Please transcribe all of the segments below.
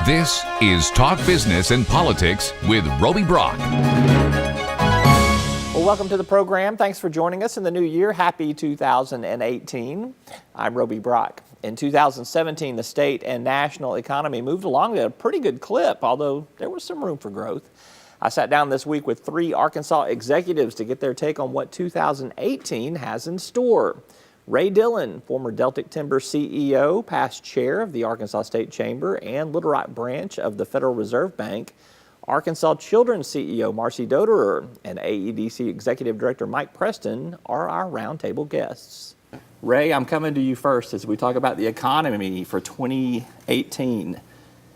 This is Talk Business and Politics with Roby Brock. Well, welcome to the program. Thanks for joining us in the new year. Happy 2018. I'm Roby Brock. In 2017, the state and national economy moved along at a pretty good clip, although there was some room for growth. I sat down this week with 3 Arkansas executives to get their take on what 2018 has in store. Ray Dillon, former Deltic Timber CEO, past chair of the Arkansas State Chamber and Little Rock branch of the Federal Reserve Bank, Arkansas Children's CEO Marcy Doderer, and AEDC Executive Director Mike Preston are our roundtable guests. Ray, I'm coming to you first as we talk about the economy for 2018.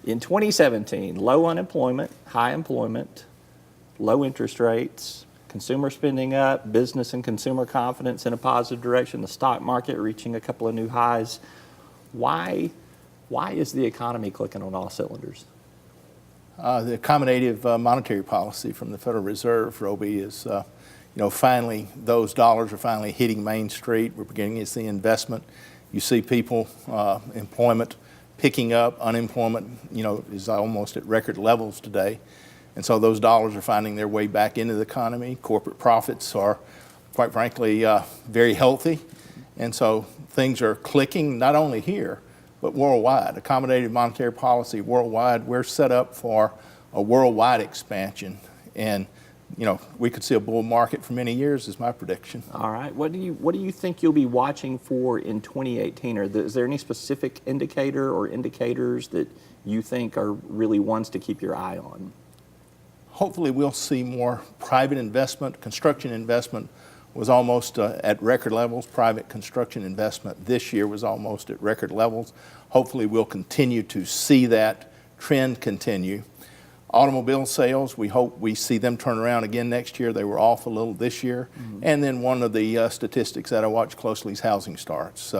In 2017, low unemployment, high employment, low interest rates, consumer spending up, business and consumer confidence in a positive direction, the stock market reaching a couple of new highs. Why is the economy clicking on all cylinders? The accommodative monetary policy from the Federal Reserve, Roby, is, finally those dollars are finally hitting Main Street. We're beginning to see investment. You see people, employment picking up. Unemployment, is almost at record levels today. And so those dollars are finding their way back into the economy. Corporate profits are, quite frankly, very healthy. And so things are clicking, not only here, but worldwide. Accommodative monetary policy worldwide, we're set up for a worldwide expansion. And, we could see a bull market for many years is my prediction. All right. What do you think you'll be watching for in 2018? Is there any specific indicator or indicators that you think are really ones to keep your eye on? Hopefully we'll see more private investment. Construction investment was almost at record levels. Private construction investment this year was almost at record levels. Hopefully we'll continue to see that trend continue. Automobile sales, we hope we see them turn around again next year. They were off a little this year. Mm-hmm. And then one of the statistics that I watch closely is housing starts.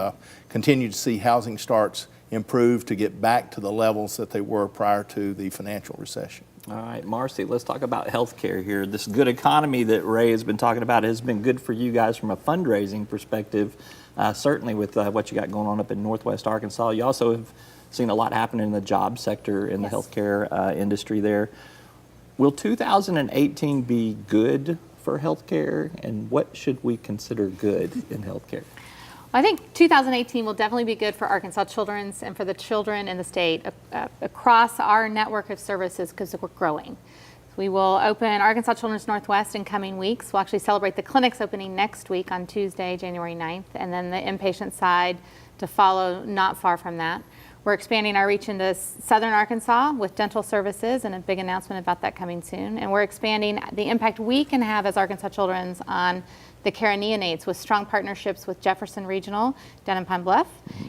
Continue to see housing starts improve to get back to the levels that they were prior to the financial recession. All right, Marcy, let's talk about healthcare here. This good economy that Ray has been talking about has been good for you guys from a fundraising perspective, certainly with what you got going on up in Northwest Arkansas. You also have seen a lot happen in the job sector in the healthcare industry there. Will 2018 be good for healthcare, and what should we consider good in healthcare? I think 2018 will definitely be good for Arkansas Children's and for the children in the state across our network of services because we're growing. We will open Arkansas Children's Northwest in coming weeks. We'll actually celebrate the clinics opening next week on Tuesday, January 9th, and then the inpatient side to follow not far from that. We're expanding our reach into southern Arkansas with dental services and a big announcement about that coming soon. And we're expanding the impact we can have as Arkansas Children's on the care of neonates with strong partnerships with Jefferson Regional down in Pine Bluff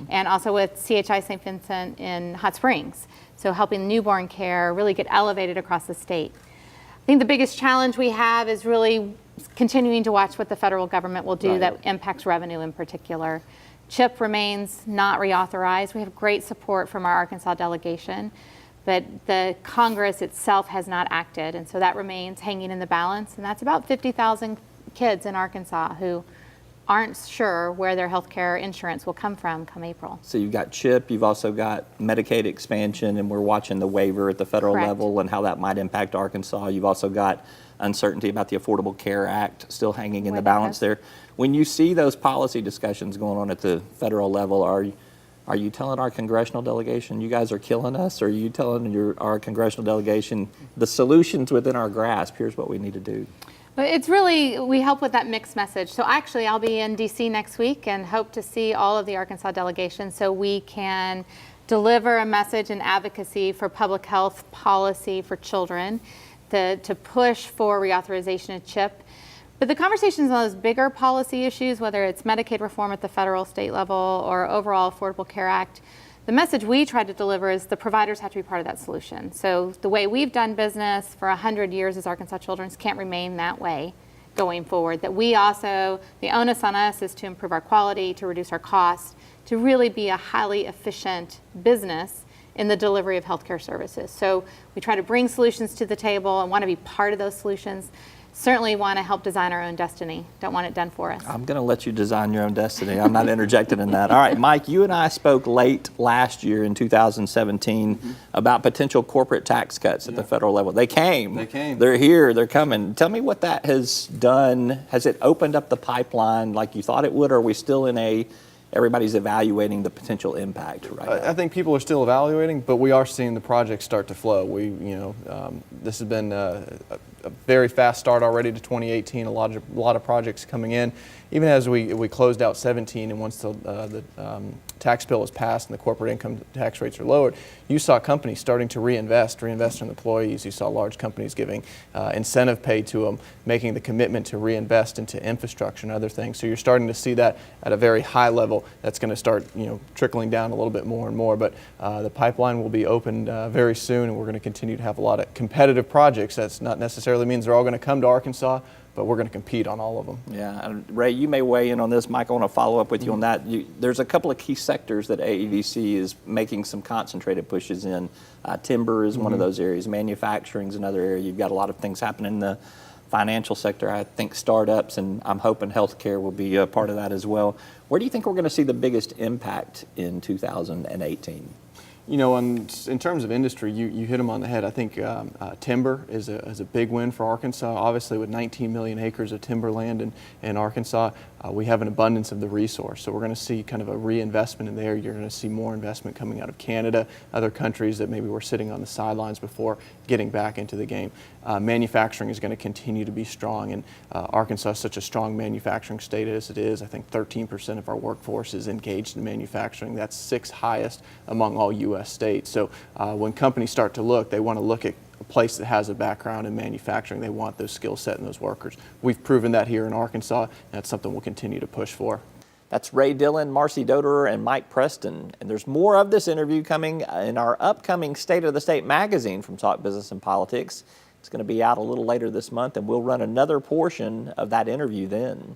and also with CHI St. Vincent in Hot Springs. So helping newborn care really get elevated across the state. I think the biggest challenge we have is really continuing to watch what the federal government will do that impacts revenue in particular. CHIP remains not reauthorized. We have great support from our Arkansas delegation, but the Congress itself has not acted, and so that remains hanging in the balance, and that's about 50,000 kids in Arkansas who aren't sure where their health care insurance will come from come April. So you've got CHIP, you've also got Medicaid expansion, and we're watching the waiver at the federal level and how that might impact Arkansas. You've also got uncertainty about the Affordable Care Act still hanging in the balance there. When you see those policy discussions going on at the federal level, are you telling our congressional delegation, you guys are killing us? Or are you telling our congressional delegation, the solutions within our grasp, here's what we need to do? But it's really, we help with that mixed message. So actually, I'll be in DC next week and hope to see all of the Arkansas delegations so we can deliver a message and advocacy for public health policy for children, to push for reauthorization of CHIP. But the conversations on those bigger policy issues, whether it's Medicaid reform at the federal, state level, or overall Affordable Care Act, the message we try to deliver is the providers have to be part of that solution. So the way we've done business for 100 years as Arkansas Children's can't remain that way going forward. That we also, the onus on us is to improve our quality, to reduce our costs, to really be a highly efficient business in the delivery of healthcare services. So we try to bring solutions to the table and want to be part of those solutions. certainly want to help design our own destiny. Don't want it done for us. I'm going to let you design your own destiny. I'm not interjecting in that. All right, Mike, you and I spoke late last year in 2017 about potential corporate tax cuts at the federal level. They came. They came. They're here. They're coming. Tell me what that has done. Has it opened up the pipeline like you thought it would, or are we still in everybody's evaluating the potential impact right now? I think people are still evaluating, but we are seeing the projects start to flow. This has been a very fast start already to 2018. A lot of projects coming in. Even as we closed out 17, and once the tax bill was passed and the corporate income tax rates are lowered, you saw companies starting to reinvest in employees. You saw large companies giving incentive pay to them, making the commitment to reinvest into infrastructure and other things. So you're starting to see that at a very high level. That's going to start trickling down a little bit more and more. But the pipeline will be opened very soon, and we're going to continue to have a lot of competitive projects. That's not necessarily means they're all going to come to Arkansas, but we're going to compete on all of them. Yeah, and Ray, you may weigh in on this. Mike, I want to follow up with you on that. There's a couple of key sectors that AEDC is making some concentrated pushes in. Timber is one of those areas. Manufacturing is another area. You've got a lot of things happening in the financial sector. I think startups, and I'm hoping healthcare will be a part of that as well. Where do you think we're going to see the biggest impact in 2018? In terms of industry, you hit them on the head. I think timber is a big win for Arkansas. Obviously, with 19 million acres of timberland in Arkansas, we have an abundance of the resource. So we're going to see kind of a reinvestment in there. You're going to see more investment coming out of Canada, other countries that maybe were sitting on the sidelines before getting back into the game. Manufacturing is going to continue to be strong, and Arkansas is such a strong manufacturing state as it is. I think 13% of our workforce is engaged in manufacturing. That's 6th highest among all U.S. states. So when companies start to look, they want to look at a place that has a background in manufacturing. They want those skill set and those workers. We've proven that here in Arkansas, and that's something we'll continue to push for. That's Ray Dillon, Marcy Doderer, and Mike Preston. And there's more of this interview coming in our upcoming State of the State magazine from Talk Business and Politics. It's going to be out a little later this month, and we'll run another portion of that interview then.